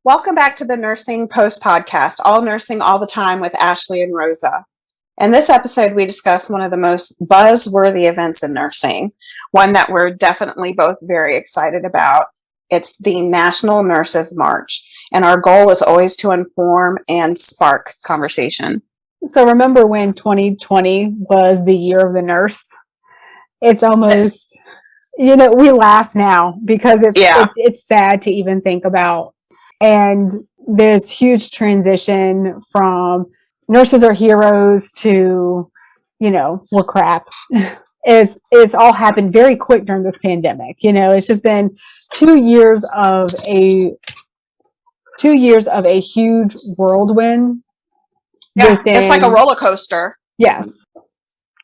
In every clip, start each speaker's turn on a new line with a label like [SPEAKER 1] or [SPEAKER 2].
[SPEAKER 1] Welcome back to the Nursing Post Podcast, All Nursing All the Time with Ashley and Rosa. In this episode, we discuss one of the most buzzworthy events in nursing, one that we're definitely both very excited about. It's the National Nurses March, and our goal is always to inform and spark conversation.
[SPEAKER 2] So remember when 2020 was the year of the nurse? It's almost, we laugh now because it's sad to even think about. And this huge transition from nurses are heroes to, we're crap. It's all happened very quick during this pandemic. It's just been 2 years of a huge whirlwind.
[SPEAKER 1] Yeah, it's like a roller coaster.
[SPEAKER 2] Yes.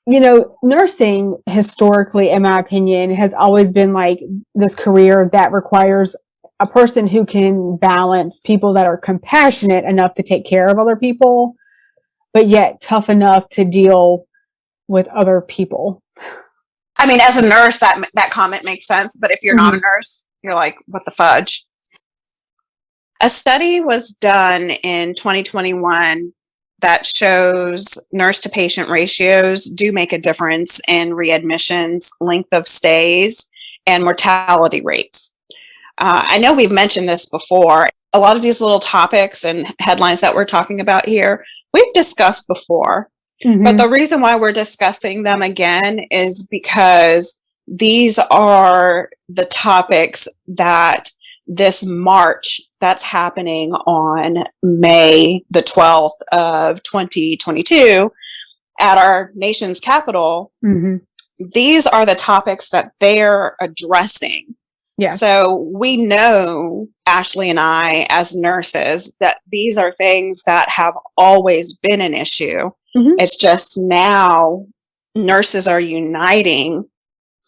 [SPEAKER 2] Nursing historically, in my opinion, has always been like this career that requires a person who can balance people that are compassionate enough to take care of other people, but yet tough enough to deal with other people.
[SPEAKER 1] I mean, as a nurse, that comment makes sense. But if you're not a nurse, you're like, what the fudge? A study was done in 2021 that shows nurse to patient ratios do make a difference in readmissions, length of stays, and mortality rates. I know we've mentioned this before. A lot of these little topics and headlines that we're talking about here, we've discussed before. Mm-hmm. But the reason why we're discussing them again is because these are the topics that this March that's happening on May the 12th of 2022 at our nation's capital. Mm-hmm. These are the topics that they're addressing. Yeah. So we know, Ashley and I, as nurses, that these are things that have always been an issue. Mm-hmm. It's just now nurses are uniting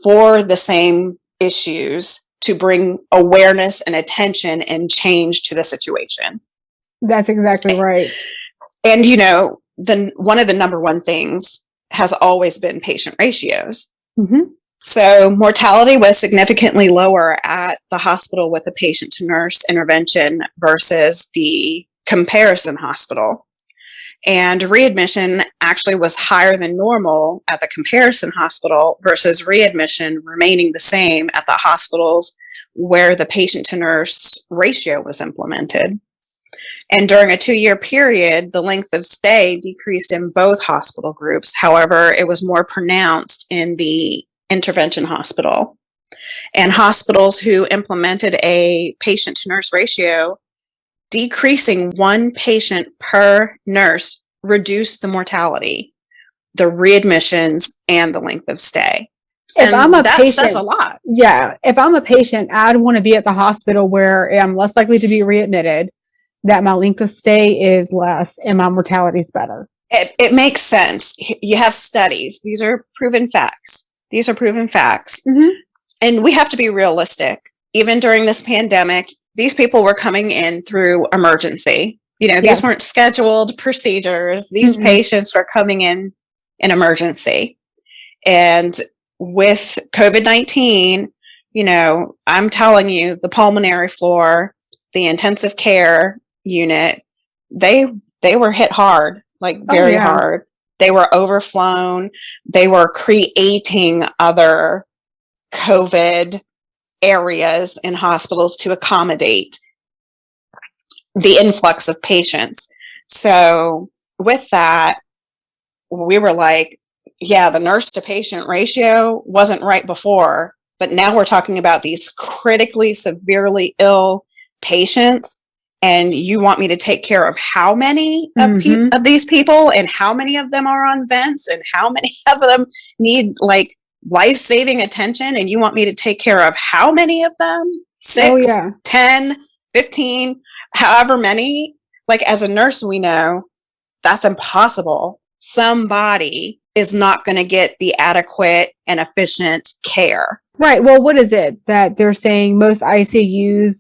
[SPEAKER 1] for the same issues to bring awareness and attention and change to the situation.
[SPEAKER 2] That's exactly right.
[SPEAKER 1] And, one of the number one things has always been patient ratios. Mm-hmm. So mortality was significantly lower at the hospital with a patient to nurse intervention versus the comparison hospital. And readmission actually was higher than normal at the comparison hospital versus readmission remaining the same at the hospitals where the patient to nurse ratio was implemented. And during a 2-year period, the length of stay decreased in both hospital groups. However, it was more pronounced in the intervention hospital. And hospitals who implemented a patient to nurse ratio, decreasing 1 patient per nurse, reduced the mortality, the readmissions, and the length of stay.
[SPEAKER 2] If I'm a patient,
[SPEAKER 1] says a lot.
[SPEAKER 2] Yeah. If I'm a patient, I'd want to be at the hospital where I'm less likely to be readmitted, that my length of stay is less, and my mortality is better.
[SPEAKER 1] It makes sense. You have studies. These are proven facts. Mm-hmm. And we have to be realistic. Even during this pandemic, these people were coming in through emergency. These weren't scheduled procedures. These mm-hmm. patients were coming in emergency. And with COVID-19, I'm telling you, the pulmonary floor, the intensive care unit, they were hit hard, like very hard. They were overflown. They were creating other COVID areas in hospitals to accommodate the influx of patients. So with that, we were like, yeah, the nurse to patient ratio wasn't right before, but now we're talking about these critically severely ill patients. And you want me to take care of how many of these people, and how many of them are on vents, and how many of them need like life-saving attention, and you want me to take care of how many of them? 6, 10, 15, however many. Like, as a nurse, we know that's impossible. Somebody is not going to get the adequate and efficient care.
[SPEAKER 2] Right. Well, what is it that they're saying? Most ICUs,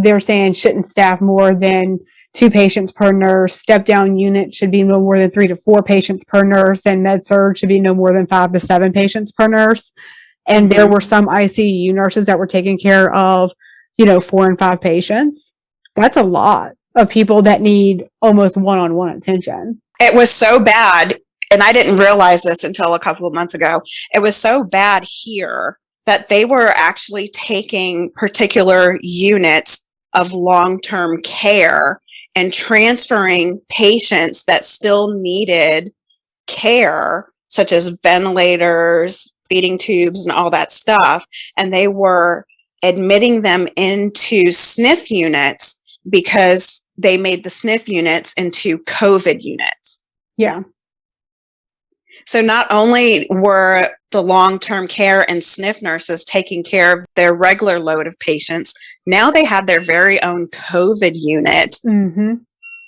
[SPEAKER 2] they're saying shouldn't staff more than 2 patients per nurse. Step down unit should be no more than 3 to 4 patients per nurse, and med surg should be no more than 5 to 7 patients per nurse. And there were some ICU nurses that were taking care of, 4 and 5 patients. That's a lot of people that need almost one-on-one attention.
[SPEAKER 1] It was so bad, and I didn't realize this until a couple of months ago. It was so bad here that they were actually taking particular units of long-term care and transferring patients that still needed care, such as ventilators, feeding tubes, and all that stuff. And they were admitting them into SNF units because they made the SNF units into COVID units.
[SPEAKER 2] Yeah.
[SPEAKER 1] So not only were the long-term care and SNF nurses taking care of their regular load of patients, now they had their very own COVID unit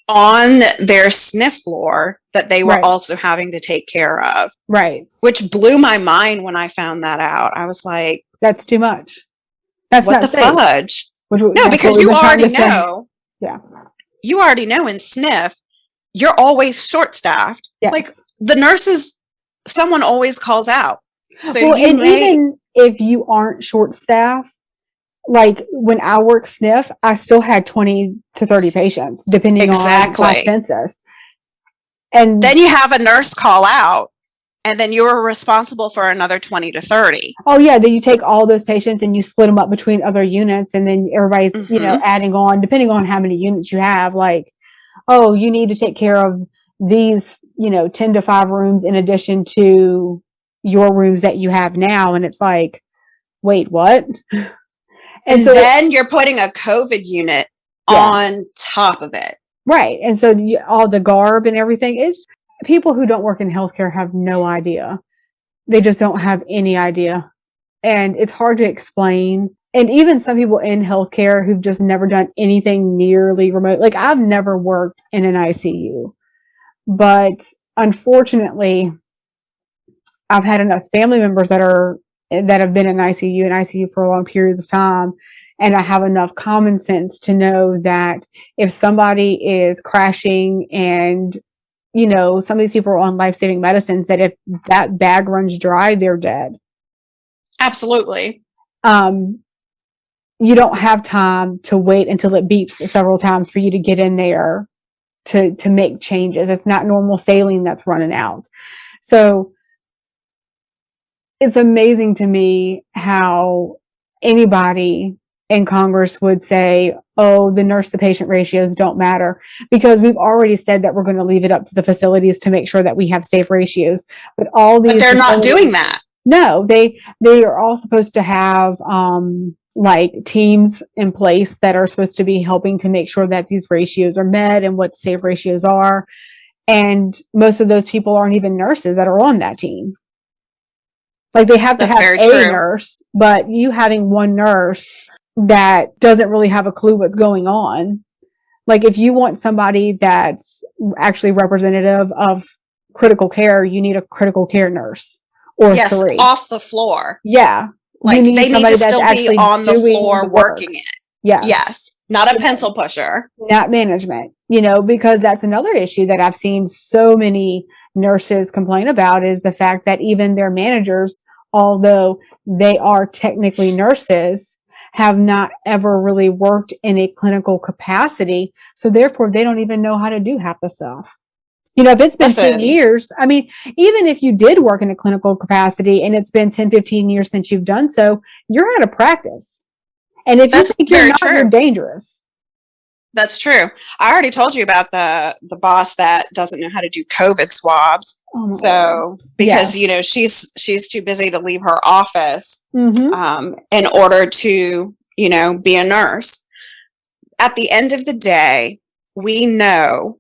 [SPEAKER 1] on their SNF floor that they were also having to take care of.
[SPEAKER 2] Right.
[SPEAKER 1] Which blew my mind when I found that out. I was like,
[SPEAKER 2] that's too much. That's
[SPEAKER 1] what the fudge? No, because you already know.
[SPEAKER 2] Yeah.
[SPEAKER 1] You already know in SNF, you're always short-staffed.
[SPEAKER 2] Yes.
[SPEAKER 1] Like the nurses, someone always calls out. So
[SPEAKER 2] well, and even if you aren't short-staffed, like when I worked SNF, I still had 20 to 30 patients, depending on my census. And
[SPEAKER 1] then you have a nurse call out, and then you're responsible for another 20 to 30.
[SPEAKER 2] Oh, yeah. Then you take all those patients and you split them up between other units, and then everybody's, adding on, depending on how many units you have. Like, oh, you need to take care of these, 10 to 5 rooms in addition to your rooms that you have now. And it's like, wait, what?
[SPEAKER 1] And so then you're putting a COVID unit on top of it.
[SPEAKER 2] Right. And so all the garb and everything is people who don't work in healthcare have no idea. They just don't have any idea. And it's hard to explain. And even some people in healthcare who've just never done anything nearly remote. Like I've never worked in an ICU, but unfortunately, I've had enough family members that have been in ICU for long periods of time. And I have enough common sense to know that if somebody is crashing and, some of these people are on life-saving medicines, that if that bag runs dry, they're dead.
[SPEAKER 1] Absolutely.
[SPEAKER 2] You don't have time to wait until it beeps several times for you to get in there to make changes. It's not normal saline that's running out. So it's amazing to me how anybody in Congress would say, oh, the nurse to patient ratios don't matter, because we've already said that we're going to leave it up to the facilities to make sure that we have safe ratios. But they're
[SPEAKER 1] not doing that.
[SPEAKER 2] No, they are all supposed to have like teams in place that are supposed to be helping to make sure that these ratios are met and what safe ratios are. And most of those people aren't even nurses that are on that team. Like they have to have a nurse, but you having one nurse that doesn't really have a clue what's going on. Like if you want somebody that's actually representative of critical care, you need a critical care nurse or 3.
[SPEAKER 1] Off the floor.
[SPEAKER 2] Yeah.
[SPEAKER 1] Like they need to still be on the floor working it. Yes. Not a pencil pusher.
[SPEAKER 2] Not management, because that's another issue that I've seen so many nurses complain about is the fact that even their managers, although they are technically nurses, have not ever really worked in a clinical capacity. So therefore they don't even know how to do half the stuff. If it's been 10 years, I mean, even if you did work in a clinical capacity and it's been 10, 15 years since you've done so, you're out of practice. And if you think you're not, you're dangerous.
[SPEAKER 1] That's true. I already told you about the boss that doesn't know how to do COVID swabs.
[SPEAKER 2] Oh
[SPEAKER 1] so because she's too busy to leave her office in order to be a nurse. At the end of the day, we know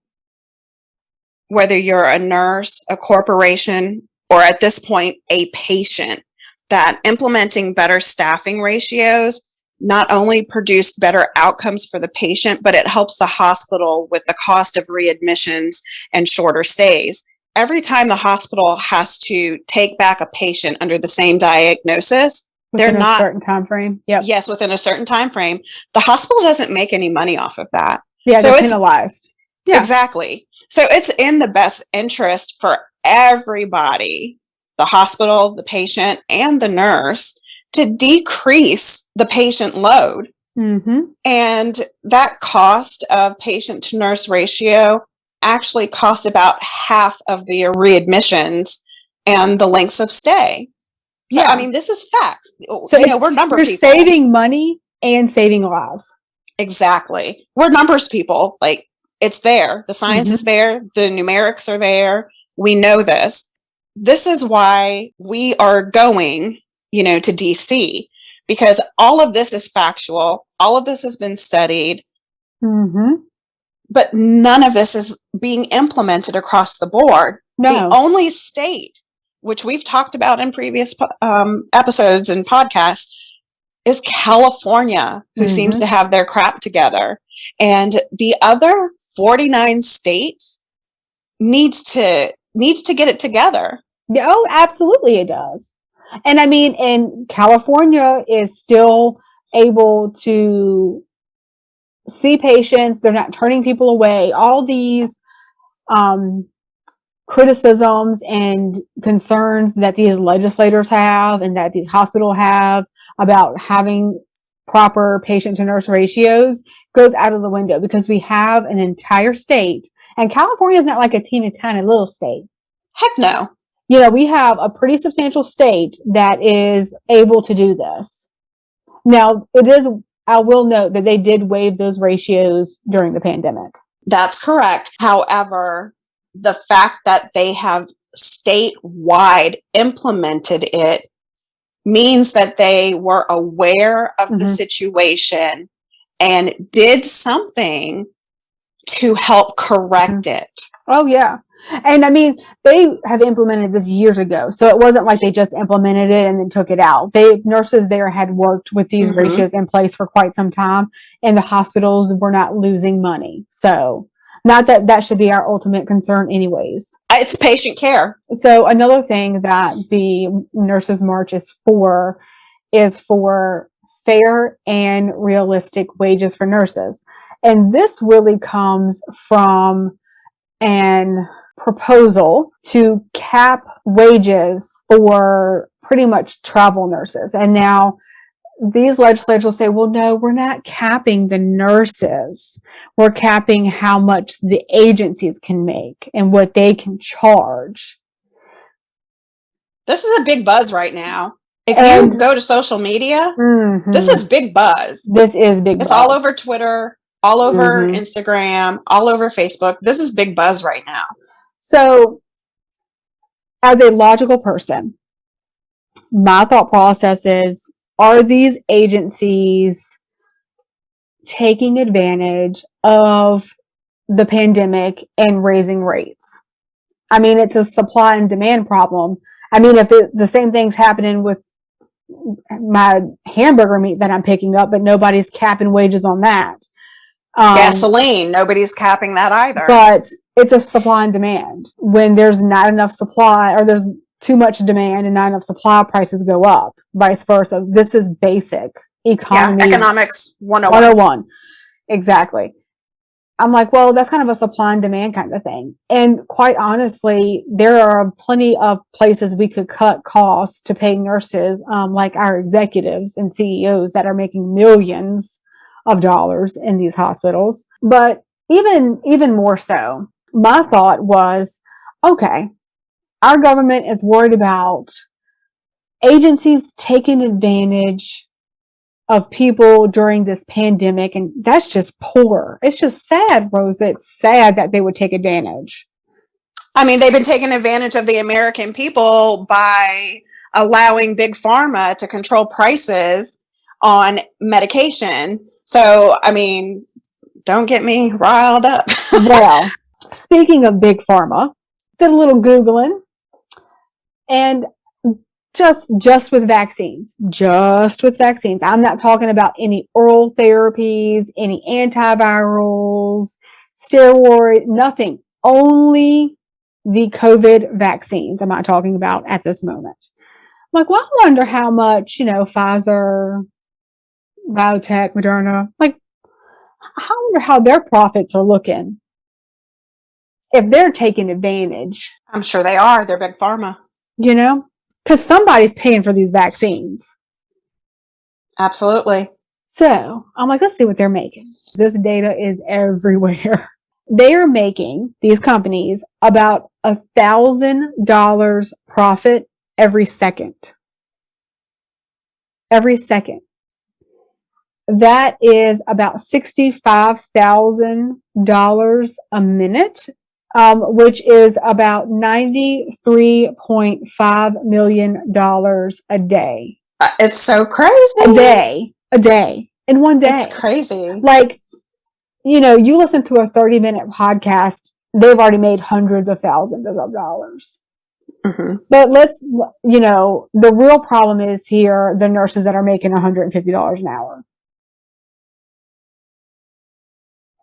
[SPEAKER 1] whether you're a nurse, a corporation, or at this point a patient, that implementing better staffing ratios not only produced better outcomes for the patient, but it helps the hospital with the cost of readmissions and shorter stays. Every time the hospital has to take back a patient under the same diagnosis,
[SPEAKER 2] within a certain time frame. Yep.
[SPEAKER 1] Yes, within a certain time frame, the hospital doesn't make any money off of that.
[SPEAKER 2] Yeah, so they're penalized.
[SPEAKER 1] Yeah. Exactly. So it's in the best interest for everybody, the hospital, the patient, and the nurse, to decrease the patient load. And that cost of patient to nurse ratio actually costs about half of the readmissions and the lengths of stay. So, I mean, this is facts.
[SPEAKER 2] So
[SPEAKER 1] we're number
[SPEAKER 2] people. You're saving money and saving lives.
[SPEAKER 1] Exactly. We're numbers people. Like, it's there. The science is there. The numerics are there. We know this. This is why we are going, to DC, because all of this is factual. All of this has been studied. But none of this is being implemented across the board.
[SPEAKER 2] No.
[SPEAKER 1] The only state, which we've talked about in previous episodes and podcasts, is California, who seems to have their crap together. And the other 49 states needs to get it together.
[SPEAKER 2] Oh, absolutely it does. And I mean, and California is still able to see patients. They're not turning people away. All these criticisms and concerns that these legislators have and that these hospitals have about having proper patient to nurse ratios goes out of the window, because we have an entire state, and California is not like a teeny tiny little state.
[SPEAKER 1] Heck no.
[SPEAKER 2] We have a pretty substantial state that is able to do this. Now, I will note that they did waive those ratios during the pandemic.
[SPEAKER 1] That's correct. However, the fact that they have statewide implemented it means that they were aware of the situation and did something to help correct it.
[SPEAKER 2] Oh, yeah. And I mean, they have implemented this years ago. So it wasn't like they just implemented it and then took it out. Nurses there had worked with these ratios in place for quite some time, and the hospitals were not losing money. So not that should be our ultimate concern anyways.
[SPEAKER 1] It's patient care.
[SPEAKER 2] So another thing that the Nurses March is for fair and realistic wages for nurses. And this really comes from an proposal to cap wages for pretty much travel nurses. And now these legislators say, well, no, we're not capping the nurses. We're capping how much the agencies can make and what they can charge.
[SPEAKER 1] This is a big buzz right now. If you go to social media, this is big buzz.
[SPEAKER 2] This is big buzz.
[SPEAKER 1] It's all over Twitter, all over Instagram, all over Facebook. This is big buzz right now.
[SPEAKER 2] So, as a logical person, my thought process is, are these agencies taking advantage of the pandemic and raising rates? I mean, it's a supply and demand problem. I mean, if the same thing's happening with my hamburger meat that I'm picking up, but nobody's capping wages on that.
[SPEAKER 1] Gasoline, nobody's capping that either.
[SPEAKER 2] But it's a supply and demand. When there's not enough supply, or there's too much demand and not enough supply, prices go up. Vice versa. This is basic economy.
[SPEAKER 1] Yeah, economics 101.
[SPEAKER 2] Exactly. I'm like, well, that's kind of a supply and demand kind of thing. And quite honestly, there are plenty of places we could cut costs to pay nurses, like our executives and CEOs that are making millions of dollars in these hospitals. But even more so, my thought was, okay, our government is worried about agencies taking advantage of people during this pandemic, and that's just poor. It's just sad, Rosa. It's sad that they would take advantage.
[SPEAKER 1] I mean, they've been taking advantage of the American people by allowing Big Pharma to control prices on medication. So, I mean, don't get me riled up.
[SPEAKER 2] Well, speaking of Big Pharma, did a little Googling, and just with vaccines. I'm not talking about any oral therapies, any antivirals, steroids, nothing. Only the COVID vaccines am I talking about at this moment. I'm like, well, I wonder how much, Pfizer, biotech, Moderna, I wonder how their profits are looking. If they're taking advantage.
[SPEAKER 1] I'm sure they are. They're Big Pharma.
[SPEAKER 2] Because somebody's paying for these vaccines.
[SPEAKER 1] Absolutely.
[SPEAKER 2] So I'm like, let's see what they're making. This data is everywhere. They are making, these companies, about $1,000 profit every second. Every second. That is about $65,000 a minute, which is about $93.5 million a day.
[SPEAKER 1] It's so crazy.
[SPEAKER 2] A day, in one day.
[SPEAKER 1] It's crazy.
[SPEAKER 2] Like, you listen to a 30-minute podcast, they've already made hundreds of thousands of dollars.
[SPEAKER 1] Mm-hmm.
[SPEAKER 2] But the real problem is here, the nurses that are making $150 an hour.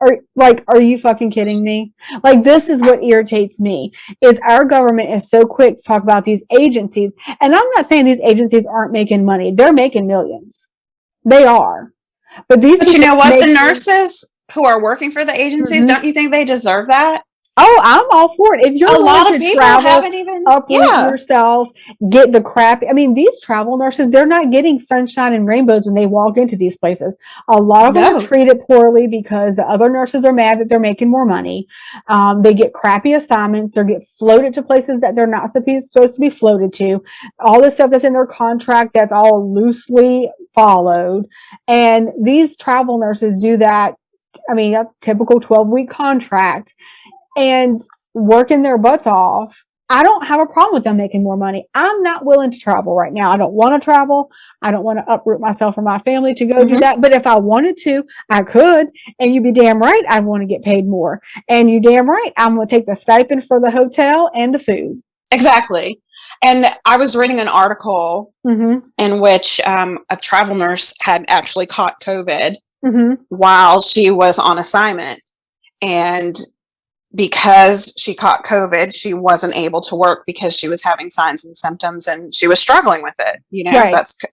[SPEAKER 2] Are you fucking kidding me? Like, this is what irritates me, is our government is so quick to talk about these agencies. And I'm not saying these agencies aren't making money. They're making millions. They are. But
[SPEAKER 1] you know what? The nurses who are working for the agencies,
[SPEAKER 2] mm-hmm.
[SPEAKER 1] don't you think they deserve that?
[SPEAKER 2] Oh, I'm all for it. If you're
[SPEAKER 1] a lot of
[SPEAKER 2] to
[SPEAKER 1] people
[SPEAKER 2] travel,
[SPEAKER 1] haven't even
[SPEAKER 2] uproot yourself, get the crap. I mean, these travel nurses, they're not getting sunshine and rainbows when they walk into these places. A lot of them are treated poorly because the other nurses are mad that they're making more money. They get crappy assignments. They get floated to places that they're not supposed to be floated to. All this stuff that's in their contract, that's all loosely followed. And these travel nurses do that. I mean, a typical 12-week contract. And working their butts off. I don't have a problem with them making more money. I'm not willing to travel right now. I don't want to travel. I don't want to uproot myself from my family to go do that. But if I wanted to, I could. And you'd be damn right I want to get paid more. And you damn right I'm going to take the stipend for the hotel and the food.
[SPEAKER 1] Exactly. And I was reading an article in which a travel nurse had actually caught COVID while she was on assignment. And because she caught COVID, she wasn't able to work because she was having signs and symptoms and she was struggling with it.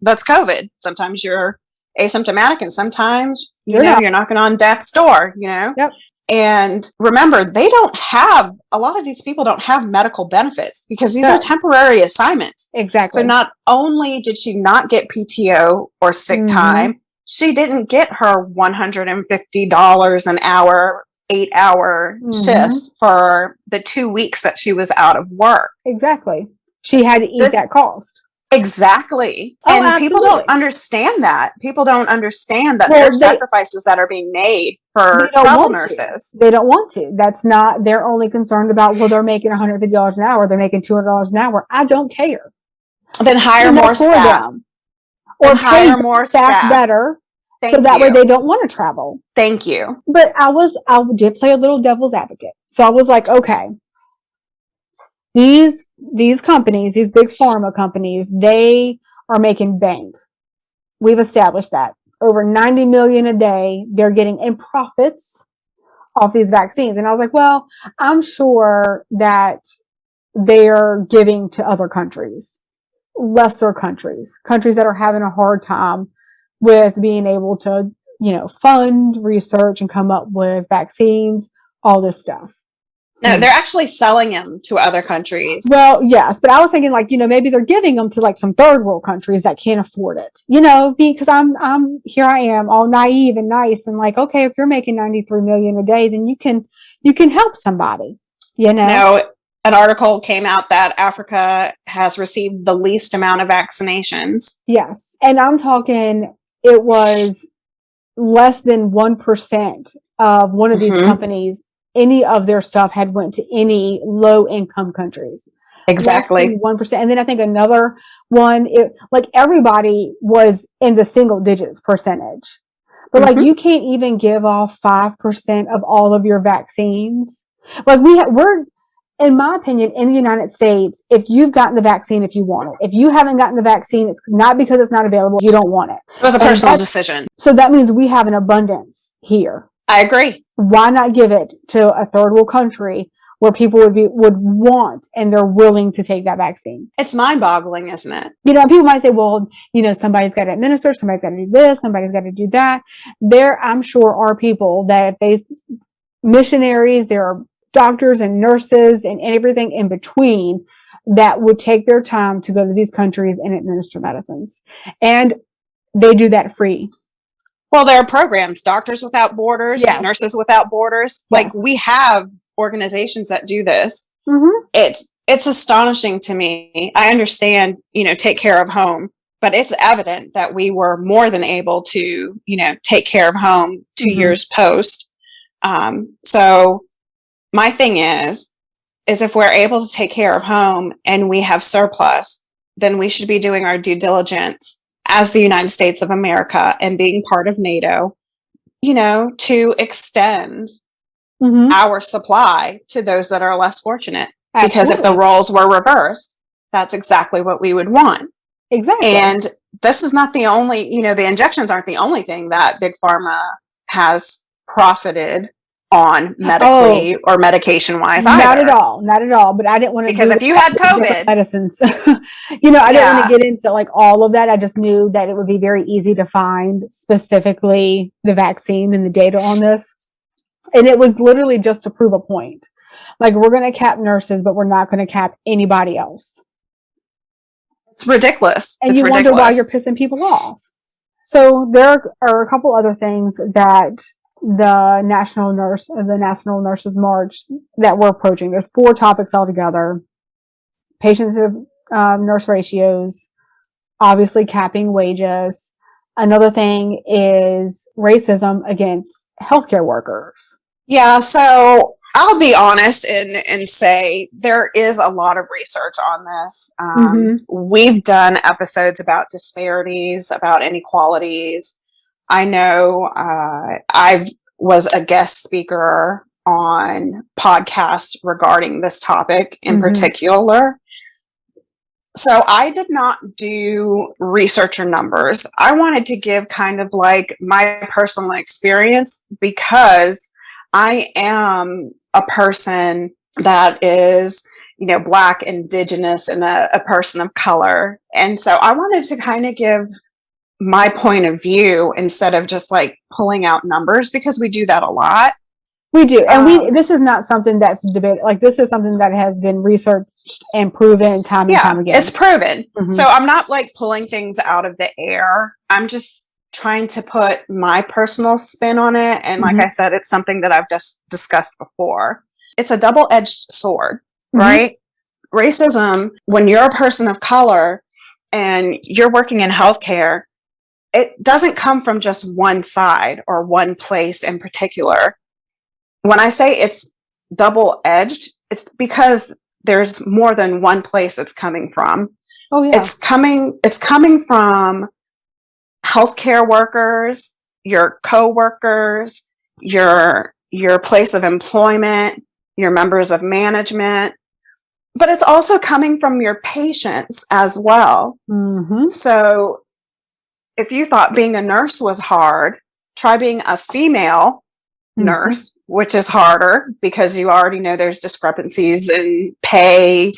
[SPEAKER 1] That's COVID. Sometimes you're asymptomatic and sometimes, you're knocking on death's door,
[SPEAKER 2] Yep.
[SPEAKER 1] And remember, a lot of these people don't have medical benefits because these are temporary assignments.
[SPEAKER 2] Exactly.
[SPEAKER 1] So not only did she not get PTO or sick time, she didn't get her $150 an hour 8-hour shifts for the 2 weeks that she was out of work.
[SPEAKER 2] Exactly. She had to eat that cost.
[SPEAKER 1] Exactly.
[SPEAKER 2] Oh,
[SPEAKER 1] and
[SPEAKER 2] absolutely.
[SPEAKER 1] People don't understand that. People don't understand that there's sacrifices that are being made for travel nurses.
[SPEAKER 2] They don't want to. That's not, they're only concerned about, they're making $150 an hour. They're making $200 an hour. I don't care.
[SPEAKER 1] Then hire more staff.
[SPEAKER 2] Or hire more staff better. So that way they don't want to travel.
[SPEAKER 1] Thank you.
[SPEAKER 2] But I did play a little devil's advocate. So I was like, okay, these companies, these big pharma companies, they are making bank. We've established that. Over 90 million a day they're getting in profits off these vaccines. And I was like, well, I'm sure that they're giving to other countries, lesser countries that are having a hard time with being able to, fund research and come up with vaccines, all this stuff.
[SPEAKER 1] No, they're actually selling them to other countries.
[SPEAKER 2] Well, yes, but I was thinking maybe they're giving them to some third world countries that can't afford it. Because I'm here I am all naive and nice and okay, if you're making 93 million a day, then you can help somebody,
[SPEAKER 1] No, an article came out that Africa has received the least amount of vaccinations.
[SPEAKER 2] Yes. And I'm talking, it was less than 1% of one of these companies, any of their stuff had went to any low income countries.
[SPEAKER 1] Exactly.
[SPEAKER 2] 1%. And then I think another one, everybody was in the single digits percentage. But you can't even give off 5% of all of your vaccines. We're, in my opinion, in the United States, if you've gotten the vaccine, if you want it. If you haven't gotten the vaccine, it's not because it's not available. You don't want it.
[SPEAKER 1] It was a personal decision.
[SPEAKER 2] So that means we have an abundance here.
[SPEAKER 1] I agree.
[SPEAKER 2] Why not give it to a third world country where people would want and they're willing to take that vaccine?
[SPEAKER 1] It's mind-boggling, isn't it?
[SPEAKER 2] People might say, well, somebody's got to administer, somebody's got to do this, somebody's got to do that. There, I'm sure, are people that missionaries, there are doctors and nurses and everything in between that would take their time to go to these countries and administer medicines. And they do that free.
[SPEAKER 1] Well, there are programs, Doctors Without Borders,
[SPEAKER 2] Yes.
[SPEAKER 1] Nurses Without Borders.
[SPEAKER 2] Yes.
[SPEAKER 1] Like, we have organizations that do this.
[SPEAKER 2] Mm-hmm.
[SPEAKER 1] It's astonishing to me. I understand, take care of home, but it's evident that we were more than able to, take care of home 2 years post. So my thing is if we're able to take care of home and we have surplus, then we should be doing our due diligence as the United States of America and being part of NATO, to extend our supply to those that are less fortunate.
[SPEAKER 2] Absolutely.
[SPEAKER 1] Because if the roles were reversed, that's exactly what we would want.
[SPEAKER 2] Exactly.
[SPEAKER 1] And this is not the only, the injections aren't the only thing that Big Pharma has profited on medically or medication wise either.
[SPEAKER 2] Not at all. But I didn't want to,
[SPEAKER 1] because if you had COVID
[SPEAKER 2] medicines, I didn't want to get into like all of that. I just knew that it would be very easy to find specifically the vaccine and the data on this. And it was literally just to prove a point. Like, we're going to cap nurses, but we're not going to cap anybody else.
[SPEAKER 1] It's ridiculous.
[SPEAKER 2] And
[SPEAKER 1] it's
[SPEAKER 2] you
[SPEAKER 1] ridiculous.
[SPEAKER 2] wonder why you're pissing people off. So there are a couple other things that the National Nurses March that we're approaching. There's 4 topics altogether. Patient to nurse ratios, obviously capping wages. Another thing is racism against healthcare workers.
[SPEAKER 1] Yeah, so I'll be honest and say there is a lot of research on this. We've done episodes about disparities, about inequalities. I know I was a guest speaker on podcasts regarding this topic in particular. So I did not do research or numbers. I wanted to give kind of like my personal experience because I am a person that is, Black, Indigenous, and a person of color. And so I wanted to kind of give my point of view instead of just like pulling out numbers, because we do that a lot.
[SPEAKER 2] We do. And this is not something that's debated. Like, this is something that has been researched and proven time and time again.
[SPEAKER 1] It's proven. So I'm not like pulling things out of the air. I'm just trying to put my personal spin on it. And like I said, it's something that I've just discussed before. It's a double-edged sword, right? Racism, when you're a person of color and you're working in healthcare, it doesn't come from just one side or one place in particular. When I say it's double-edged, it's because there's more than one place it's coming from.
[SPEAKER 2] Oh, yeah.
[SPEAKER 1] It's coming from healthcare workers, your coworkers, your place of employment, your members of management, but it's also coming from your patients as well. So if you thought being a nurse was hard, try being a female nurse, which is harder because you already know there's discrepancies in pay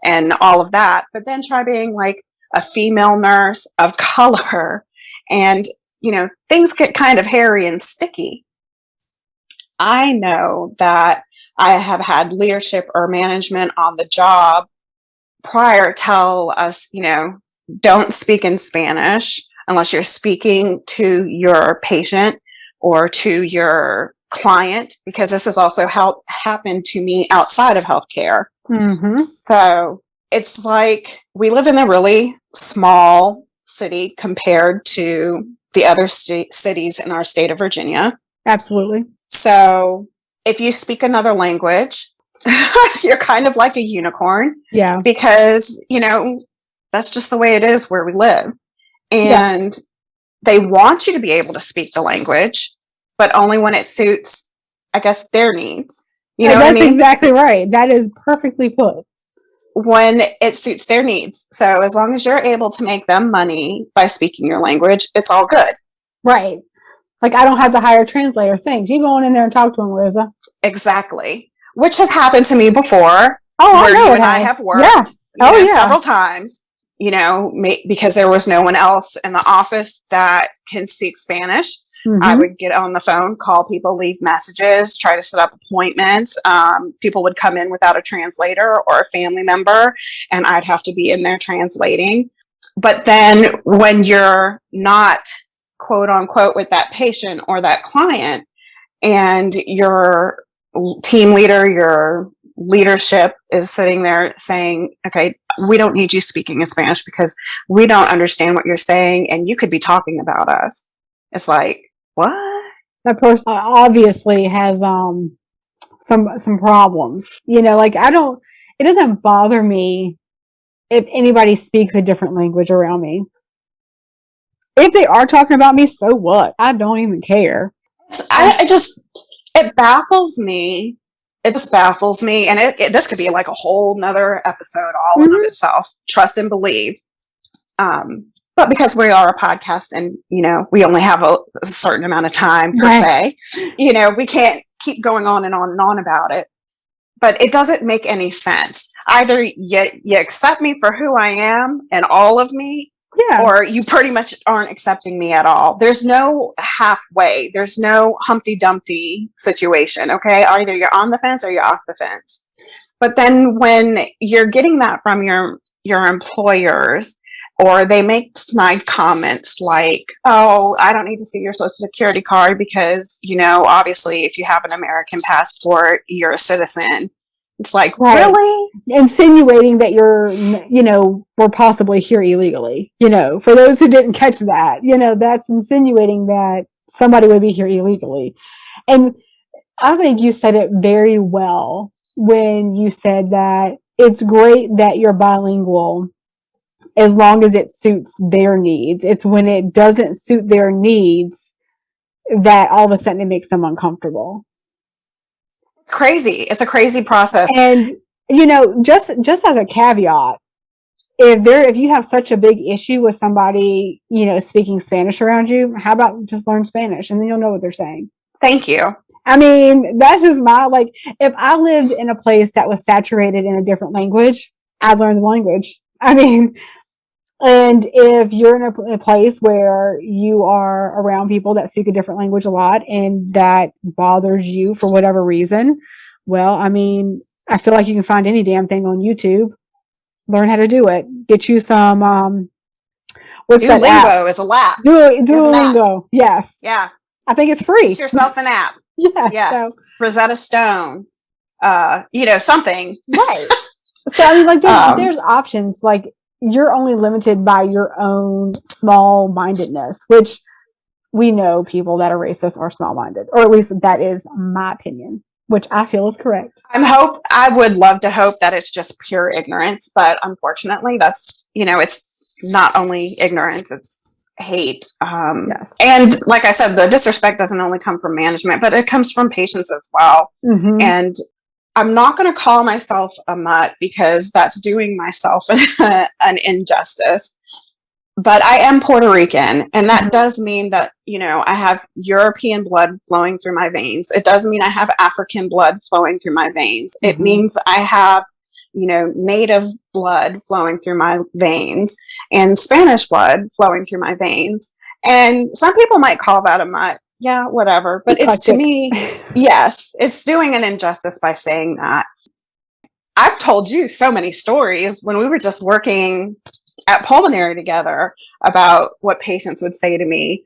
[SPEAKER 1] and all of that. But then try being like a female nurse of color, and things get kind of hairy and sticky. I know that I have had leadership or management on the job prior tell us, don't speak in Spanish unless you're speaking to your patient or to your client, because this has also happened to me outside of healthcare. So it's like we live in a really small city compared to the other cities in our state of Virginia.
[SPEAKER 2] Absolutely.
[SPEAKER 1] So if you speak another language, you're kind of like a unicorn.
[SPEAKER 2] Yeah.
[SPEAKER 1] Because, that's just the way it is where we live. And they want you to be able to speak the language, but only when it suits, I guess, their needs. You know what I mean?
[SPEAKER 2] That's exactly right. That is perfectly put.
[SPEAKER 1] When it suits their needs. So as long as you're able to make them money by speaking your language, it's all good.
[SPEAKER 2] Right. Like, I don't have to hire a translator. Thanks. You go in there and talk to them, Rosa.
[SPEAKER 1] Exactly. Which has happened to me before.
[SPEAKER 2] Oh, I know.
[SPEAKER 1] You and I have worked several times. Because there was no one else in the office that can speak Spanish. I would get on the phone, call people, leave messages, try to set up appointments. People would come in without a translator or a family member, and I'd have to be in there translating. But then when you're not quote unquote with that patient or that client, and your team leader, your leadership is sitting there saying, okay, we don't need you speaking in Spanish because we don't understand what you're saying and you could be talking about us. It's like, what?
[SPEAKER 2] That person obviously has some problems. You know, like it doesn't bother me if anybody speaks a different language around me. If they are talking about me, so what? I don't even care.
[SPEAKER 1] It baffles me. It just baffles me. And this could be like a whole nother episode all in of itself. Trust and believe. But because we are a podcast and, you know, we only have a certain amount of time per se, you know, we can't keep going on and on and on about it. But it doesn't make any sense. Either you accept me for who I am and all of me, or you pretty much aren't accepting me at all. There's no halfway. There's no Humpty Dumpty situation, okay? Either you're on the fence or you're off the fence. But then when you're getting that from your employers, or they make snide comments like, oh, I don't need to see your social security card because, you know, obviously if you have an American passport, you're a citizen. It's like, really?
[SPEAKER 2] Insinuating that you're, you know, we're possibly here illegally. You know, for those who didn't catch that, you know, that's insinuating that somebody would be here illegally. And I think you said it very well when you said that it's great that you're bilingual as long as it suits their needs. It's when it doesn't suit their needs that all of a sudden it makes them uncomfortable.
[SPEAKER 1] Crazy. It's a crazy process.
[SPEAKER 2] And, you know, just as a caveat, if you have such a big issue with somebody, you know, speaking Spanish around you, how about just learn Spanish and then you'll know what they're saying?
[SPEAKER 1] Thank you.
[SPEAKER 2] I mean, that's just like, if I lived in a place that was saturated in a different language, I'd learn the language. I mean, and if you're in a place where you are around people that speak a different language a lot and that bothers you for whatever reason, well, I mean, I feel like you can find any damn thing on YouTube. Learn how to do it. Get you some, what's that app?
[SPEAKER 1] Duolingo is a lap.
[SPEAKER 2] Duolingo, yes.
[SPEAKER 1] Yeah.
[SPEAKER 2] I think it's free.
[SPEAKER 1] Get yourself an app.
[SPEAKER 2] Yes.
[SPEAKER 1] So. Rosetta Stone. You know, something.
[SPEAKER 2] Right. So, I mean, like, there's options. Like, you're only limited by your own small-mindedness, which we know people that are racist are small-minded, or at least that is my opinion, which I feel is correct.
[SPEAKER 1] I would love to hope that it's just pure ignorance, but unfortunately that's, you know, it's not only ignorance, it's hate.
[SPEAKER 2] Yes.
[SPEAKER 1] And like I said, the disrespect doesn't only come from management, but it comes from patients as well.
[SPEAKER 2] Mm-hmm.
[SPEAKER 1] And I'm not going to call myself a mutt because that's doing myself an injustice. But I am Puerto Rican, and that does mean that, you know, I have European blood flowing through my veins. It does mean I have African blood flowing through my veins. It means I have, you know, native blood flowing through my veins and Spanish blood flowing through my veins. And some people might call that a mutt. Yeah, whatever. But it's, to me, yes, it's doing an injustice by saying that. I've told you so many stories when we were just working at Pulmonary together about what patients would say to me.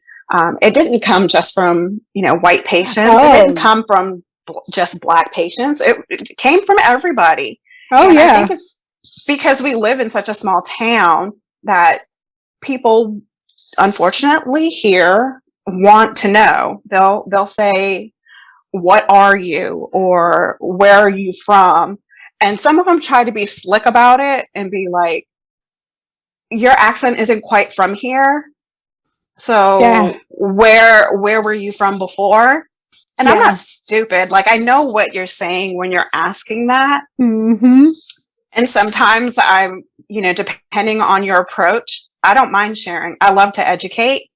[SPEAKER 1] It didn't come just from, you know, white patients. It didn't come from just Black patients. It came from everybody.
[SPEAKER 2] Oh,
[SPEAKER 1] and
[SPEAKER 2] yeah.
[SPEAKER 1] I think it's because we live in such a small town that people, unfortunately, here want to know. They'll say, what are you? Or where are you from? And some of them try to be slick about it and be like, your accent isn't quite from here. So where were you from before? And I'm not stupid. Like, I know what you're saying when you're asking that.
[SPEAKER 2] Mm-hmm.
[SPEAKER 1] And sometimes I'm, you know, depending on your approach, I don't mind sharing. I love to educate.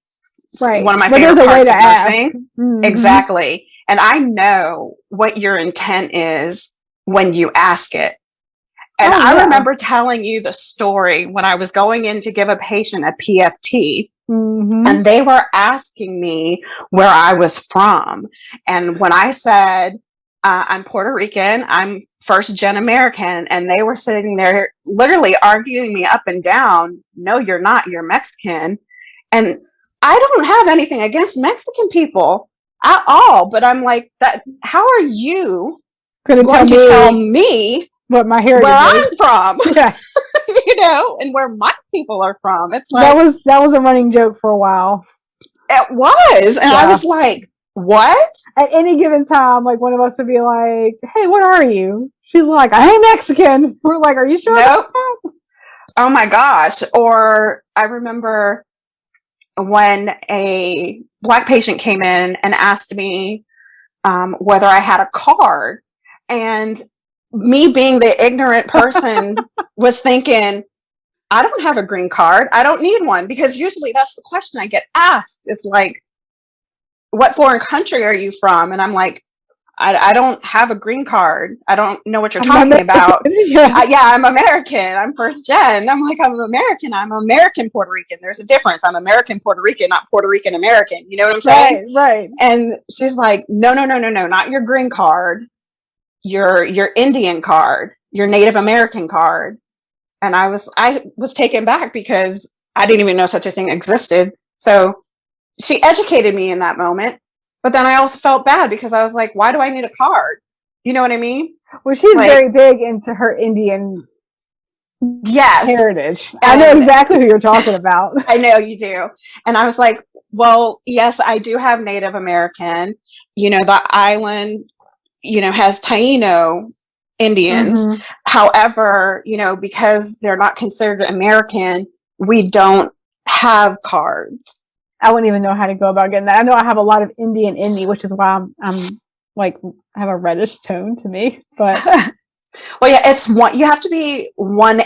[SPEAKER 2] Right.
[SPEAKER 1] One of my favorite parts of nursing. Exactly. And I know what your intent is when you ask it. And I remember telling you the story when I was going in to give a patient a PFT. And they were asking me where I was from. And when I said, I'm Puerto Rican, I'm first gen American, and they were sitting there literally arguing me up and down, no, you're not, you're Mexican. And I don't have anything against Mexican people at all, but I'm like, that. How are you going to tell me
[SPEAKER 2] what my heritage
[SPEAKER 1] where
[SPEAKER 2] is?
[SPEAKER 1] I'm from?
[SPEAKER 2] Yeah.
[SPEAKER 1] And where my people are from. It's like
[SPEAKER 2] that was a running joke for a while.
[SPEAKER 1] It was, and I was like, what?
[SPEAKER 2] At any given time, like one of us would be like, "Hey, what are you?" She's like, "I ain't Mexican." We're like, "Are you sure?"
[SPEAKER 1] Nope. Oh my gosh! Or I remember when a Black patient came in and asked me whether I had a card, and me being the ignorant person was thinking, I don't have a green card. I don't need one, because usually that's the question I get asked is like, what foreign country are you from? And I'm like, I don't have a green card. I don't know what you're talking about. Yeah, I'm American. I'm first gen. I'm like, I'm American. I'm American Puerto Rican. There's a difference. I'm American Puerto Rican, not Puerto Rican American. You know what I'm saying?
[SPEAKER 2] Right.
[SPEAKER 1] And she's like, no, not your green card. Your Indian card. Your Native American card. And I was taken back because I didn't even know such a thing existed. So she educated me in that moment. But then I also felt bad because I was like, why do I need a card? You know what I mean?
[SPEAKER 2] Well, she's like, very big into her Indian heritage. I know exactly who you're talking about.
[SPEAKER 1] I know you do. And I was like, well, yes, I do have Native American. The island, has Taino Indians. Mm-hmm. However, because they're not considered American, we don't have cards.
[SPEAKER 2] I wouldn't even know how to go about getting that. I know I have a lot of Indian in me, which is why I'm like, I have a reddish tone to me. But
[SPEAKER 1] well, yeah, it's one. You have to be 1/8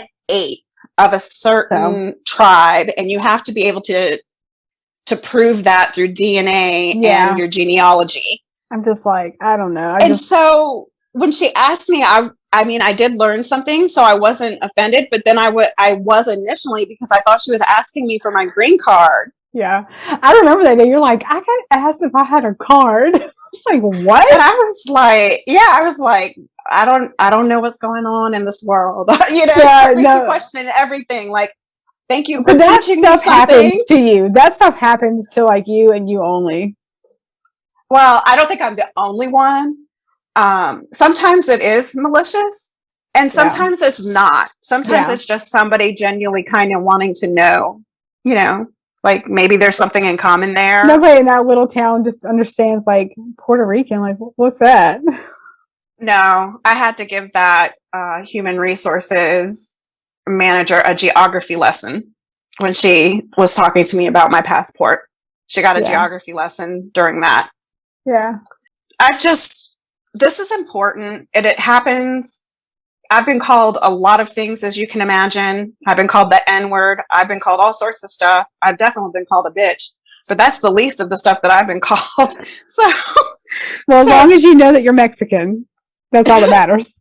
[SPEAKER 1] of a certain tribe, and you have to be able to prove that through DNA and your genealogy.
[SPEAKER 2] I'm just like, I don't know.
[SPEAKER 1] So when she asked me, I mean, I did learn something, so I wasn't offended. But then I was initially, because I thought she was asking me for my green card.
[SPEAKER 2] Yeah, I remember that day. You're like, I got asked if I had a card. I was like, what?
[SPEAKER 1] And I was like, I don't know what's going on in this world. You question everything. Like, thank you for teaching me something.
[SPEAKER 2] Happens to you. That stuff happens to like you and you only.
[SPEAKER 1] Well, I don't think I'm the only one. Sometimes it is malicious, and sometimes it's not. Sometimes it's just somebody genuinely kind of wanting to know, like maybe there's something in common there.
[SPEAKER 2] Nobody in that little town just understands like Puerto Rican. Like, what's that?
[SPEAKER 1] No, I had to give that human resources manager a geography lesson when she was talking to me about my passport. She got a geography lesson during that.
[SPEAKER 2] Yeah.
[SPEAKER 1] This is important, and it happens. I've been called a lot of things, as you can imagine. I've been called the N-word. I've been called all sorts of stuff. I've definitely been called a bitch, but that's the least of the stuff that I've been called. So,
[SPEAKER 2] well, as long as you know that you're Mexican, that's all that matters.